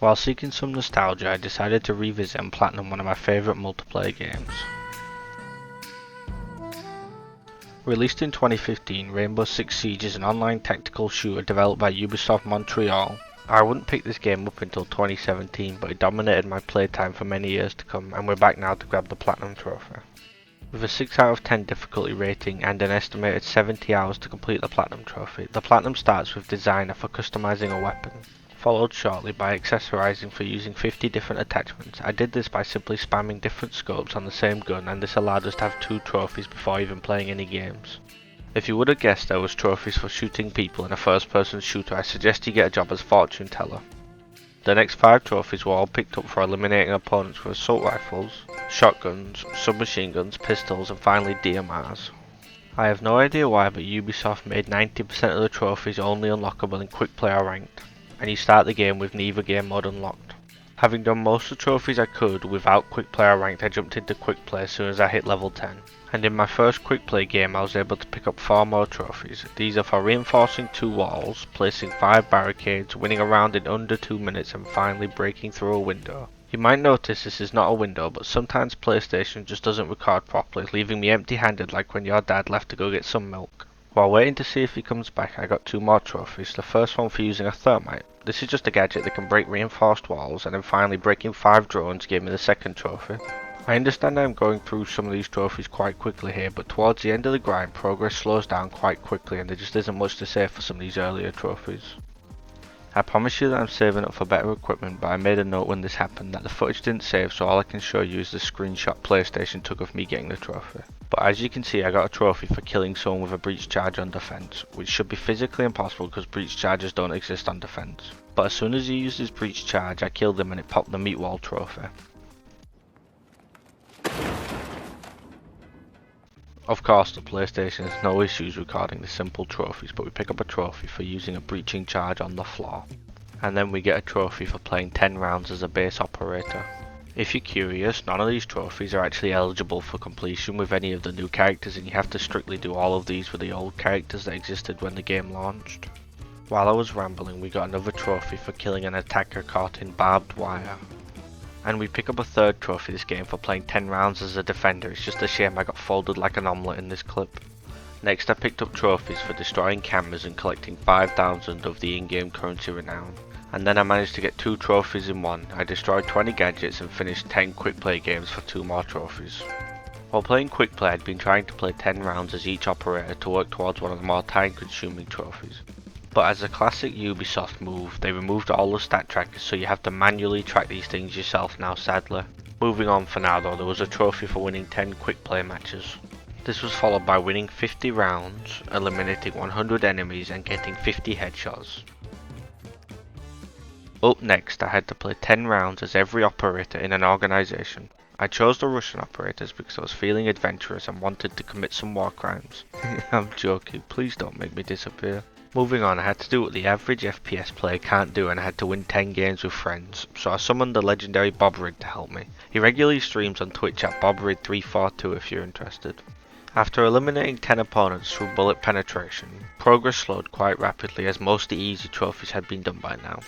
While seeking some nostalgia, I decided to revisit and platinum one of my favourite multiplayer games. Released in 2015, Rainbow Six Siege is an online tactical shooter developed by Ubisoft Montreal. I wouldn't pick this game up until 2017, but it dominated my playtime for many years to come, and we're back now to grab the platinum trophy. With a 6 out of 10 difficulty rating and an estimated 70 hours to complete the platinum trophy, the platinum starts with designer for customizing a weapon, followed shortly by accessorizing for using 50 different attachments. I did this by simply spamming different scopes on the same gun, and this allowed us to have 2 trophies before even playing any games. If you would have guessed there was trophies for shooting people in a first person shooter, I suggest you get a job as fortune teller. The next 5 trophies were all picked up for eliminating opponents with assault rifles, shotguns, submachine guns, pistols, and finally DMRs. I have no idea why, but Ubisoft made 90% of the trophies only unlockable in quick play or ranked, and you start the game with neither game mode unlocked. Having done most of the trophies I could without quick play or ranked, I jumped into quick play as soon as I hit level 10. And in my first quick play game I was able to pick up 4 more trophies. These are for reinforcing 2 walls, placing 5 barricades, winning a round in under 2 minutes, and finally breaking through a window. You might notice this is not a window, but sometimes PlayStation just doesn't record properly, leaving me empty-handed like when your dad left to go get some milk. While waiting to see if he comes back, I got 2 more trophies. The first one for using a thermite. This is just a gadget that can break reinforced walls, and then finally breaking 5 drones gave me the second trophy. I understand I'm going through some of these trophies quite quickly here, but towards the end of the grind, progress slows down quite quickly and there just isn't much to say for some of these earlier trophies. I promise you that I'm saving up for better equipment, but I made a note when this happened that the footage didn't save, so all I can show you is the screenshot PlayStation took of me getting the trophy. But as you can see, I got a trophy for killing someone with a breach charge on defense, which should be physically impossible because breach charges don't exist on defense. But as soon as he used his breach charge, I killed him and it popped the meat wall trophy. Of course, the PlayStation has no issues recording the simple trophies, but we pick up a trophy for using a breaching charge on the floor. And then we get a trophy for playing 10 rounds as a base operator. If you're curious, none of these trophies are actually eligible for completion with any of the new characters, and you have to strictly do all of these with the old characters that existed when the game launched. While I was rambling, we got another trophy for killing an attacker caught in barbed wire. And we pick up a 3rd trophy this game for playing 10 rounds as a defender. It's just a shame I got folded like an omelette in this clip. Next I picked up trophies for destroying cameras and collecting 5,000 of the in-game currency renown. And then I managed to get 2 trophies in one. I destroyed 20 gadgets and finished 10 quick play games for 2 more trophies. While playing quick play, I'd been trying to play 10 rounds as each operator to work towards one of the more time consuming trophies. But as a classic Ubisoft move, they removed all the stat trackers, so you have to manually track these things yourself now, sadly. Moving on for now though, there was a trophy for winning 10 quick play matches. This was followed by winning 50 rounds, eliminating 100 enemies and getting 50 headshots. Up next, I had to play 10 rounds as every operator in an organisation. I chose the Russian operators because I was feeling adventurous and wanted to commit some war crimes. I'm joking, please don't make me disappear. Moving on, I had to do what the average FPS player can't do, and I had to win 10 games with friends, so I summoned the legendary BobRig to help me. He regularly streams on Twitch at BobRig342 if you're interested. After eliminating 10 opponents through bullet penetration, progress slowed quite rapidly as most of the easy trophies had been done by now.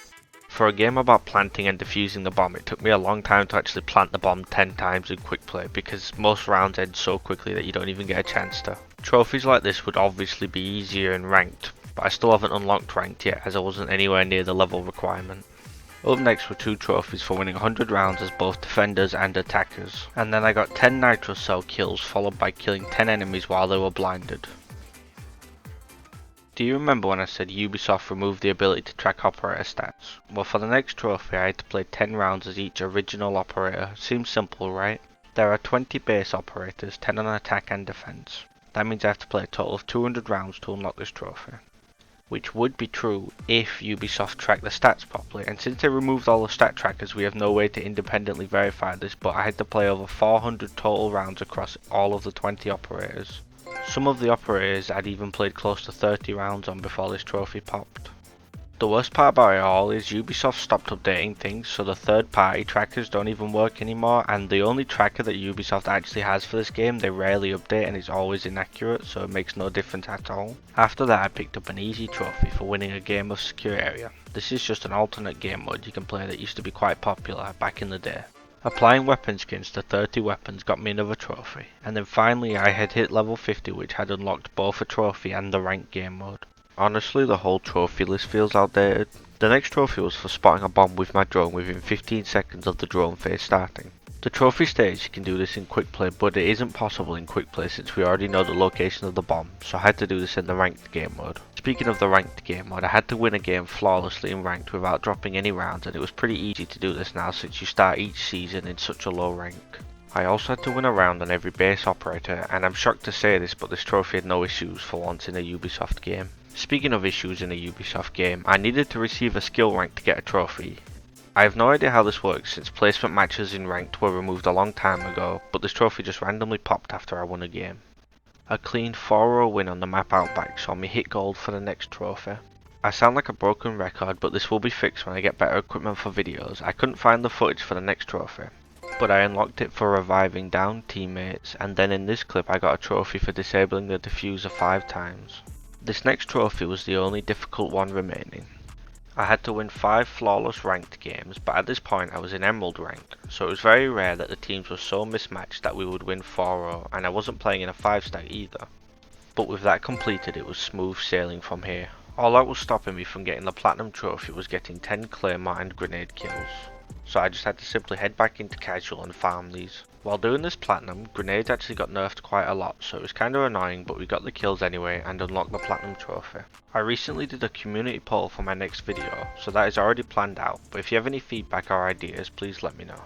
For a game about planting and defusing the bomb, it took me a long time to actually plant the bomb 10 times in quick play because most rounds end so quickly that you don't even get a chance to. Trophies like this would obviously be easier in ranked, but I still haven't unlocked ranked yet as I wasn't anywhere near the level requirement. Up next were 2 trophies for winning 100 rounds as both defenders and attackers. And then I got 10 nitro cell kills followed by killing 10 enemies while they were blinded. Do you remember when I said Ubisoft removed the ability to track operator stats? Well, for the next trophy I had to play 10 rounds as each original operator. Seems simple, right? There are 20 base operators, 10 on attack and defense. That means I have to play a total of 200 rounds to unlock this trophy. Which would be true if Ubisoft tracked the stats properly, and since they removed all the stat trackers we have no way to independently verify this, but I had to play over 400 total rounds across all of the 20 operators. Some of the operators I'd even played close to 30 rounds on before this trophy popped. The worst part about it all is Ubisoft stopped updating things, so the third party trackers don't even work anymore, and the only tracker that Ubisoft actually has for this game they rarely update and it's always inaccurate, so it makes no difference at all. After that I picked up an easy trophy for winning a game of Secure Area. This is just an alternate game mode you can play that used to be quite popular back in the day. Applying weapon skins to 30 weapons got me another trophy, and then finally I had hit level 50, which had unlocked both a trophy and the ranked game mode. Honestly, the whole trophy list feels outdated. The next trophy was for spotting a bomb with my drone within 15 seconds of the drone phase starting. The trophy states you can do this in quick play, but it isn't possible in quick play since we already know the location of the bomb, so I had to do this in the ranked game mode. Speaking of the ranked game mode, I had to win a game flawlessly in ranked without dropping any rounds, and it was pretty easy to do this now since you start each season in such a low rank. I also had to win a round on every base operator, and I'm shocked to say this, but this trophy had no issues for once in a Ubisoft game. Speaking of issues in a Ubisoft game, I needed to receive a skill rank to get a trophy. I have no idea how this works since placement matches in ranked were removed a long time ago, but this trophy just randomly popped after I won a game. A clean 4-0 win on the map Outback saw me hit gold for the next trophy. I sound like a broken record, but this will be fixed when I get better equipment for videos. I couldn't find the footage for the next trophy, but I unlocked it for reviving downed teammates, and then in this clip I got a trophy for disabling the diffuser 5 times. This next trophy was the only difficult one remaining. I had to win 5 flawless ranked games, but at this point I was in Emerald rank, so it was very rare that the teams were so mismatched that we would win 4-0, and I wasn't playing in a 5-stack either. But with that completed, it was smooth sailing from here. All that was stopping me from getting the platinum trophy was getting 10 claymore and grenade kills, so I just had to simply head back into casual and farm these. While doing this platinum, grenades actually got nerfed quite a lot, so it was kinda annoying, but we got the kills anyway and unlocked the platinum trophy. I recently did a community poll for my next video, so that is already planned out, but if you have any feedback or ideas, please let me know.